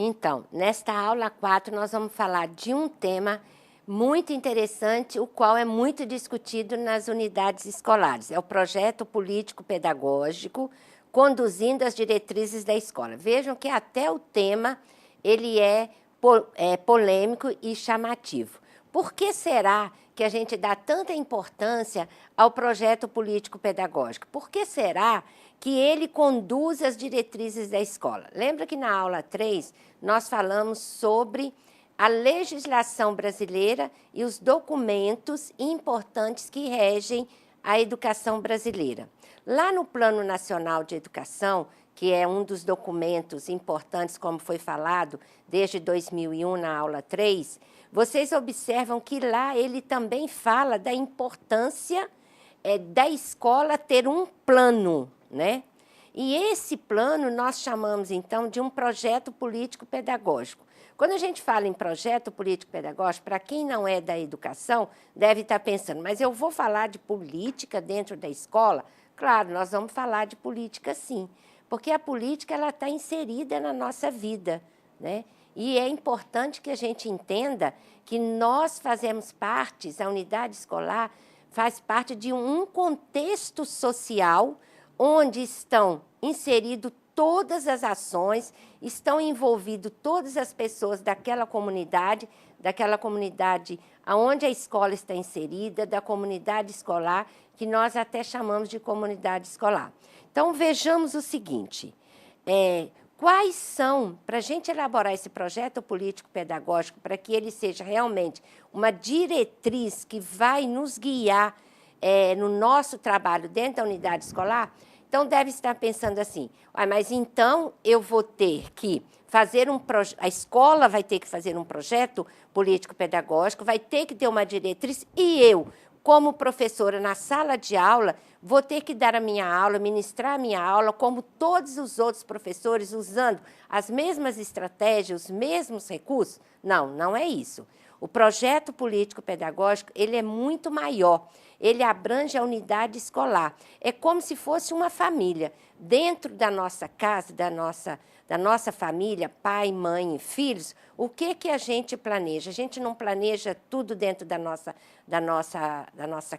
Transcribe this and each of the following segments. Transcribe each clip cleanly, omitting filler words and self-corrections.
Então, nesta aula 4, nós vamos falar de um tema muito interessante, o qual é muito discutido nas unidades escolares. É o projeto político-pedagógico conduzindo as diretrizes da escola. Vejam que até o tema ele é polêmico e chamativo. Por que será que a gente dá tanta importância ao projeto político-pedagógico? Por que será que ele conduz as diretrizes da escola? Lembra que na aula 3 nós falamos sobre a legislação brasileira e os documentos importantes que regem a educação brasileira. Lá no Plano Nacional de Educação, que é um dos documentos importantes, como foi falado desde 2001 na aula 3, vocês observam que lá ele também fala da importância da escola ter um plano, né? E esse plano nós chamamos, então, de um projeto político-pedagógico. Quando a gente fala em projeto político-pedagógico, para quem não é da educação, deve estar pensando, mas eu vou falar de política dentro da escola? Claro, nós vamos falar de política sim, porque a política ela está inserida na nossa vida, né? E é importante que a gente entenda que nós fazemos parte, a unidade escolar faz parte de um contexto social onde estão inseridas todas as ações, estão envolvidas todas as pessoas daquela comunidade onde a escola está inserida, da comunidade escolar, que nós até chamamos de comunidade escolar. Então, vejamos o seguinte, quais são, para a gente elaborar esse projeto político-pedagógico, para que ele seja realmente uma diretriz que vai nos guiar no nosso trabalho dentro da unidade escolar, então deve estar pensando assim, mas então eu vou ter que fazer a escola vai ter que fazer um projeto político-pedagógico, vai ter que ter uma diretriz e eu, como professora na sala de aula, vou ter que dar a minha aula, ministrar a minha aula, como todos os outros professores, usando as mesmas estratégias, os mesmos recursos? Não, não é isso. O projeto político-pedagógico ele é muito maior, ele abrange a unidade escolar. É como se fosse uma família. Dentro da nossa casa, da nossa família, pai, mãe e filhos, o que a gente planeja? A gente não planeja tudo dentro da nossa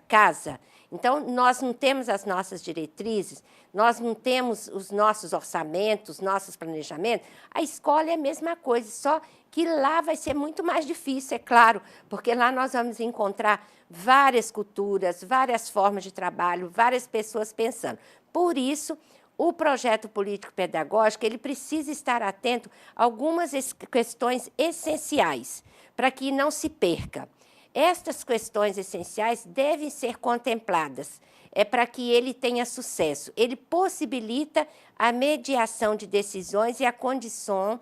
casa? Então, nós não temos as nossas diretrizes, nós não temos os nossos orçamentos, os nossos planejamentos. A escola é a mesma coisa, só que lá vai ser muito mais difícil, é claro, porque lá nós vamos encontrar várias culturas, várias formas de trabalho, várias pessoas pensando. Por isso, o projeto político-pedagógico ele precisa estar atento a algumas questões essenciais, para que não se perca. Estas questões essenciais devem ser contempladas, para que ele tenha sucesso. Ele possibilita a mediação de decisões e a condição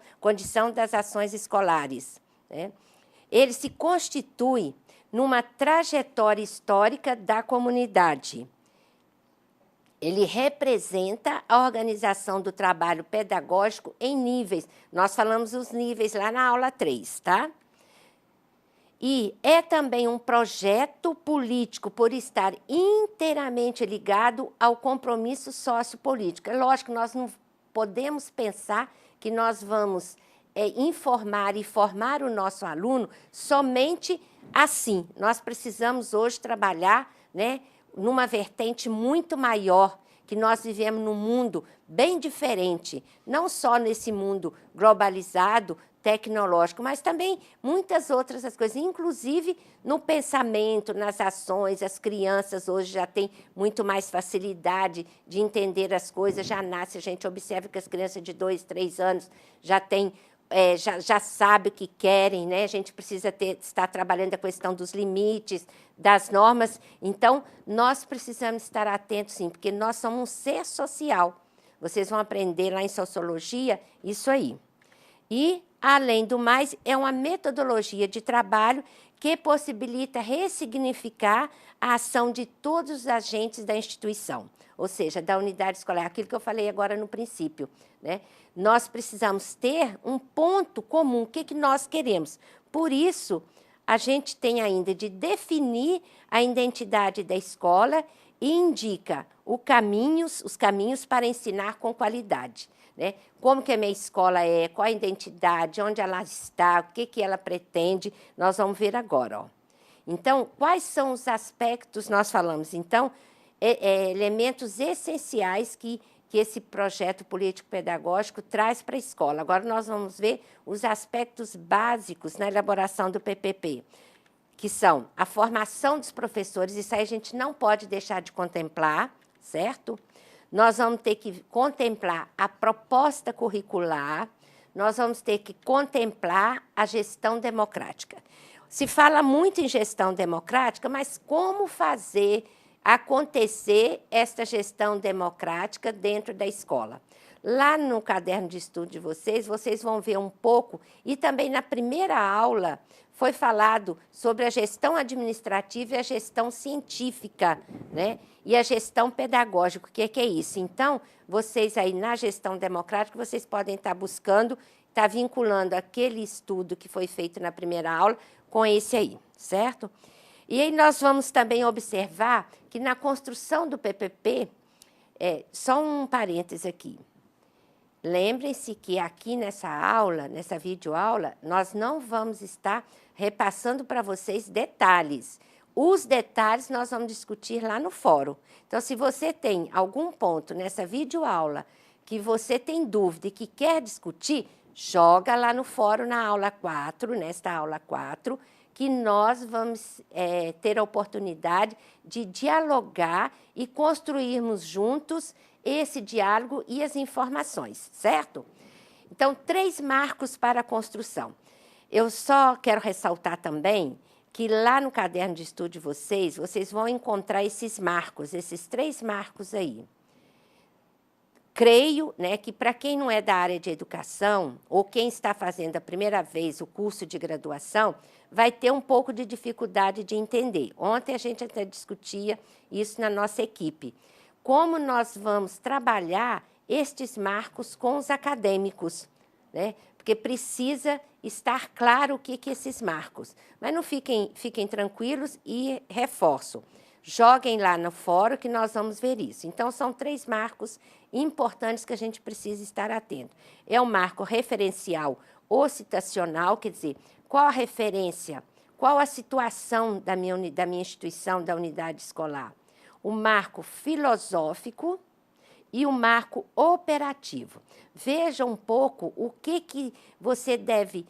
das ações escolares, né? Ele se constitui numa trajetória histórica da comunidade. Ele representa a organização do trabalho pedagógico em níveis. Nós falamos os níveis lá na aula 3, tá? E é também um projeto político por estar inteiramente ligado ao compromisso sociopolítico. É lógico que nós não podemos pensar que nós vamos informar e formar o nosso aluno somente assim. Nós precisamos hoje trabalhar, né, numa vertente muito maior, que nós vivemos num mundo bem diferente, não só nesse mundo globalizado, tecnológico, mas também muitas outras coisas, inclusive no pensamento, nas ações. As crianças hoje já têm muito mais facilidade de entender as coisas, já nasce, a gente observa que as crianças de 2, 3 anos já têm já sabe o que querem, né? A gente precisa estar trabalhando a questão dos limites, das normas. Então, nós precisamos estar atentos, sim, porque nós somos um ser social. Vocês vão aprender lá em sociologia isso aí. E, além do mais, é uma metodologia de trabalho que possibilita ressignificar a ação de todos os agentes da instituição, ou seja, da unidade escolar, aquilo que eu falei agora no princípio, né? Nós precisamos ter um ponto comum, o que nós queremos. Por isso, a gente tem ainda de definir a identidade da escola e indica os caminhos para ensinar com qualidade, né? Como que a minha escola é, qual a identidade, onde ela está, o que ela pretende, nós vamos ver agora. Ó. Então, quais são os aspectos, nós falamos, então, elementos essenciais que esse projeto político-pedagógico traz para a escola. Agora, nós vamos ver os aspectos básicos na elaboração do PPP, que são a formação dos professores, isso aí a gente não pode deixar de contemplar, certo? Nós vamos ter que contemplar a proposta curricular, nós vamos ter que contemplar a gestão democrática. Se fala muito em gestão democrática, mas como fazer acontecer esta gestão democrática dentro da escola? Lá no caderno de estudo de vocês vão ver um pouco, e também na primeira aula foi falado sobre a gestão administrativa e a gestão científica, né? E a gestão pedagógica, o que é isso? Então, vocês aí na gestão democrática, vocês podem estar buscando, estar vinculando aquele estudo que foi feito na primeira aula com esse aí, certo? E aí nós vamos também observar que na construção do PPP, só um parêntese aqui, lembrem-se que aqui nessa aula, nessa videoaula, nós não vamos estar repassando para vocês detalhes. Os detalhes nós vamos discutir lá no fórum. Então, se você tem algum ponto nessa videoaula que você tem dúvida e que quer discutir, joga lá no fórum na aula 4, nesta aula 4, que nós vamos ter a oportunidade de dialogar e construirmos juntos esse diálogo e as informações, certo? Então, 3 marcos para a construção. Eu só quero ressaltar também que lá no caderno de estudo de vocês vão encontrar esses marcos, esses 3 marcos aí. Creio, né, que para quem não é da área de educação, ou quem está fazendo a primeira vez o curso de graduação, vai ter um pouco de dificuldade de entender. Ontem a gente até discutia isso na nossa equipe. Como nós vamos trabalhar estes marcos com os acadêmicos, né? Porque precisa estar claro o que esses marcos. Mas não fiquem tranquilos e reforço. Joguem lá no fórum que nós vamos ver isso. Então, são 3 marcos importantes que a gente precisa estar atento. É o marco referencial ou citacional, quer dizer, qual a referência, qual a situação da minha instituição, da unidade escolar. O marco filosófico e o marco operativo. Veja um pouco o que você deve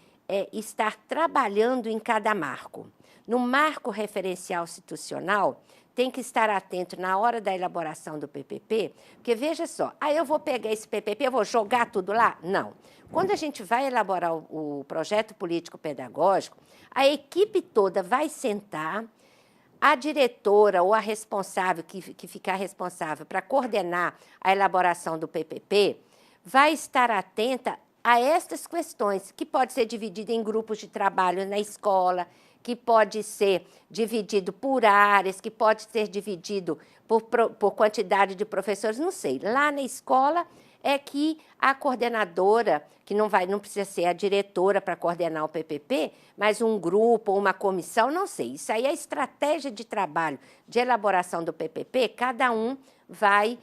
estar trabalhando em cada marco. No marco referencial institucional, tem que estar atento na hora da elaboração do PPP, porque veja só, eu vou pegar esse PPP, eu vou jogar tudo lá? Não. Quando a gente vai elaborar o projeto político-pedagógico, a equipe toda vai sentar, a diretora ou a responsável, que ficar responsável para coordenar a elaboração do PPP, vai estar atenta a estas questões, que pode ser dividida em grupos de trabalho na escola, que pode ser dividido por áreas, que pode ser dividido por quantidade de professores, não sei. Lá na escola é que a coordenadora, que não precisa ser a diretora para coordenar o PPP, mas um grupo ou uma comissão, não sei. Isso aí é a estratégia de trabalho, de elaboração do PPP, cada um vai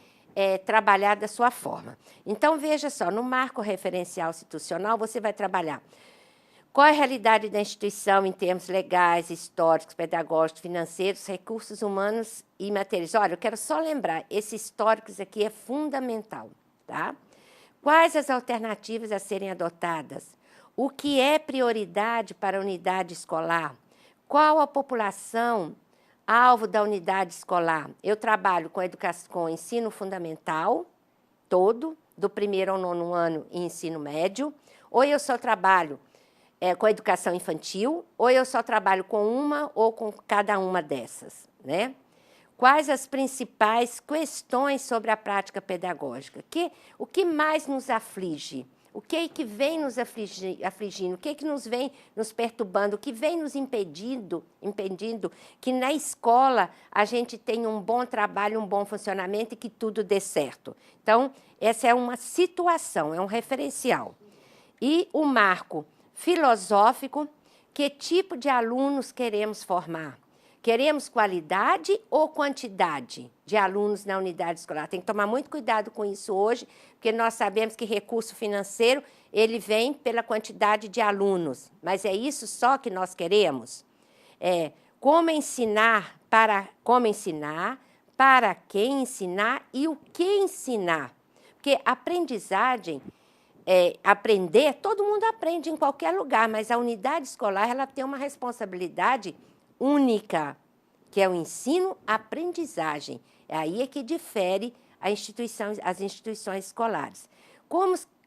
trabalhar da sua forma. Então, veja só, no marco referencial institucional, você vai trabalhar qual é a realidade da instituição em termos legais, históricos, pedagógicos, financeiros, recursos humanos e materiais. Olha, eu quero só lembrar, esses históricos aqui é fundamental, tá? Quais as alternativas a serem adotadas? O que é prioridade para a unidade escolar? Qual a população alvo da unidade escolar? Eu trabalho com ensino fundamental, todo, do 1º ao 9º ano e ensino médio, ou eu só trabalho com a educação infantil, ou eu só trabalho com uma ou com cada uma dessas, né? Quais as principais questões sobre a prática pedagógica? O que mais nos aflige? O que vem nos afligindo? O que nos vem nos perturbando? O que vem nos impedindo que na escola a gente tenha um bom trabalho, um bom funcionamento e que tudo dê certo? Então, essa é uma situação, é um referencial. E o marco filosófico, que tipo de alunos queremos formar? Queremos qualidade ou quantidade de alunos na unidade escolar? Tem que tomar muito cuidado com isso hoje, porque nós sabemos que recurso financeiro, ele vem pela quantidade de alunos. Mas é isso só que nós queremos? Como ensinar, para quem ensinar e o que ensinar. Porque aprendizagem, aprender, todo mundo aprende em qualquer lugar, mas a unidade escolar ela tem uma responsabilidade única, que é o ensino-aprendizagem. Aí é que difere as instituições escolares.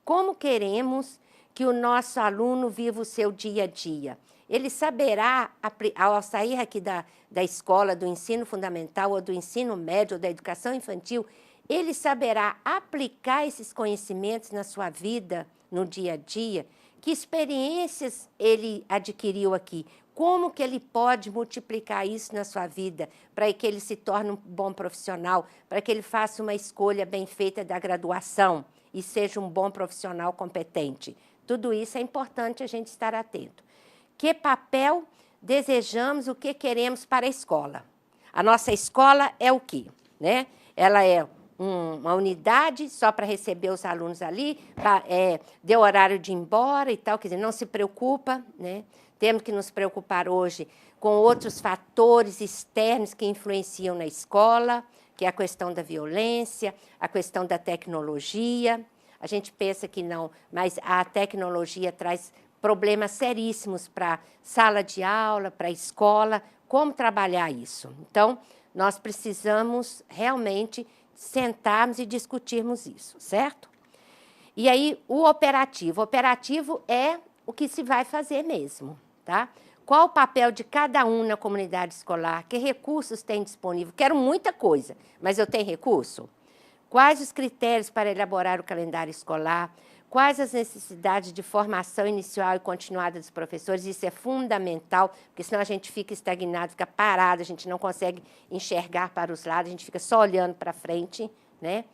Como queremos que o nosso aluno viva o seu dia a dia? Ele saberá, ao sair aqui da escola, do ensino fundamental, ou do ensino médio, ou da educação infantil, ele saberá aplicar esses conhecimentos na sua vida, no dia a dia? Que experiências ele adquiriu aqui? Como que ele pode multiplicar isso na sua vida para que ele se torne um bom profissional, para que ele faça uma escolha bem feita da graduação e seja um bom profissional competente? Tudo isso é importante a gente estar atento. Que papel desejamos, o que queremos para a escola? A nossa escola é o quê? Né? Ela é uma unidade só para receber os alunos ali, deu horário de ir embora e tal, quer dizer, não se preocupa, né? Temos que nos preocupar hoje com outros fatores externos que influenciam na escola, que é a questão da violência, a questão da tecnologia. A gente pensa que não, mas a tecnologia traz problemas seríssimos para a sala de aula, para a escola. Como trabalhar isso? Então, nós precisamos realmente sentarmos e discutirmos isso, certo? E aí, o operativo. O operativo é o que se vai fazer mesmo, tá? Qual o papel de cada um na comunidade escolar? Que recursos tem disponível? Quero muita coisa, mas eu tenho recurso? Quais os critérios para elaborar o calendário escolar? Quais as necessidades de formação inicial e continuada dos professores? Isso é fundamental, porque senão a gente fica estagnado, fica parado, a gente não consegue enxergar para os lados, a gente fica só olhando para frente, né?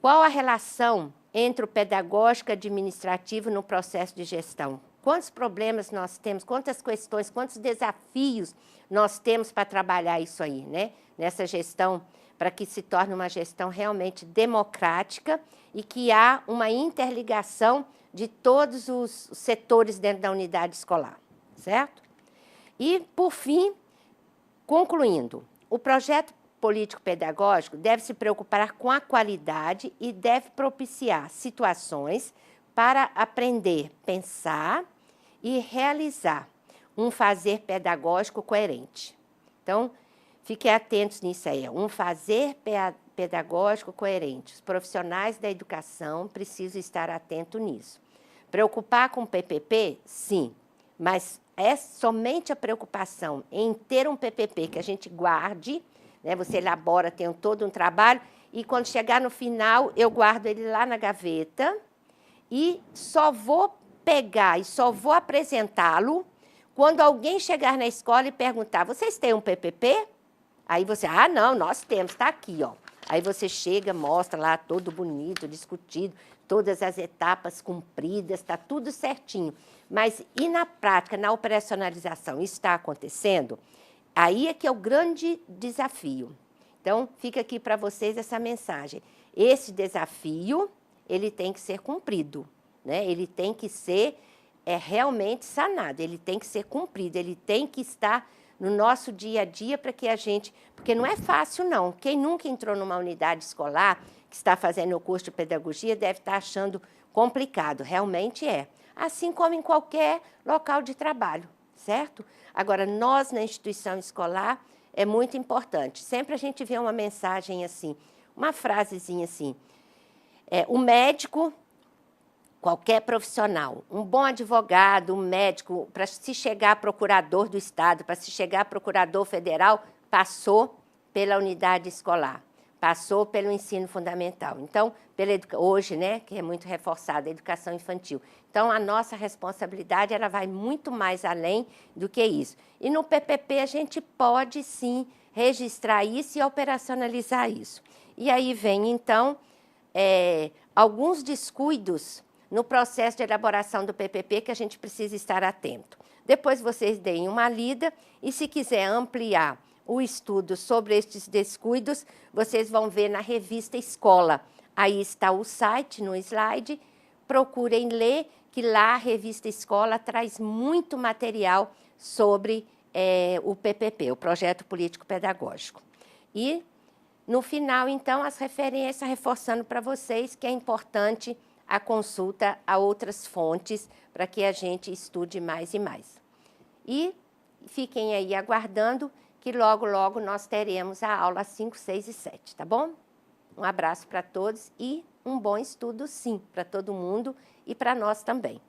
Qual a relação entre o pedagógico e administrativo no processo de gestão? Quantos problemas nós temos, quantas questões, quantos desafios nós temos para trabalhar isso aí, né? Nessa gestão, para que se torne uma gestão realmente democrática e que há uma interligação de todos os setores dentro da unidade escolar, certo? E, por fim, concluindo, o projeto político-pedagógico deve se preocupar com a qualidade e deve propiciar situações para aprender, pensar e realizar um fazer pedagógico coerente. Então, fiquem atentos nisso aí, um fazer pedagógico coerente. Os profissionais da educação precisam estar atentos nisso. Preocupar com o PPP? Sim, mas é somente a preocupação em ter um PPP que a gente guarde, né? Você elabora, tem todo um trabalho, e quando chegar no final, eu guardo ele lá na gaveta e só vou pegar e só vou apresentá-lo quando alguém chegar na escola e perguntar, vocês têm um PPP? Aí você, não, nós temos, está aqui, ó. Aí você chega, mostra lá, todo bonito, discutido, todas as etapas cumpridas, está tudo certinho. Mas e na prática, na operacionalização, isso está acontecendo? Aí é que é o grande desafio. Então, fica aqui para vocês essa mensagem. Esse desafio, ele tem que ser cumprido, né? Ele tem que ser realmente sanado, ele tem que ser cumprido, ele tem que estar no nosso dia a dia para que a gente... Porque não é fácil, não. Quem nunca entrou numa unidade escolar, que está fazendo o curso de pedagogia, deve estar achando complicado. Realmente é. Assim como em qualquer local de trabalho, certo? Agora, nós, na instituição escolar, é muito importante. Sempre a gente vê uma mensagem assim, uma frasezinha assim. O médico... Qualquer profissional, um bom advogado, um médico, para se chegar a procurador do Estado, para se chegar a procurador federal, passou pela unidade escolar, passou pelo ensino fundamental. Então, hoje, né, que é muito reforçada, a educação infantil. Então, a nossa responsabilidade ela vai muito mais além do que isso. E no PPP a gente pode, sim, registrar isso e operacionalizar isso. E aí vem, então, alguns descuidos no processo de elaboração do PPP que a gente precisa estar atento. Depois vocês deem uma lida e se quiser ampliar o estudo sobre estes descuidos, vocês vão ver na revista Escola. Aí está o site no slide, procurem ler, que lá a revista Escola traz muito material sobre o PPP, o Projeto Político Pedagógico. E, no final, então, as referências reforçando para vocês que é importante a consulta a outras fontes para que a gente estude mais e mais. E fiquem aí aguardando que logo, logo nós teremos a aula 5, 6 e 7, tá bom? Um abraço para todos e um bom estudo, sim, para todo mundo e para nós também.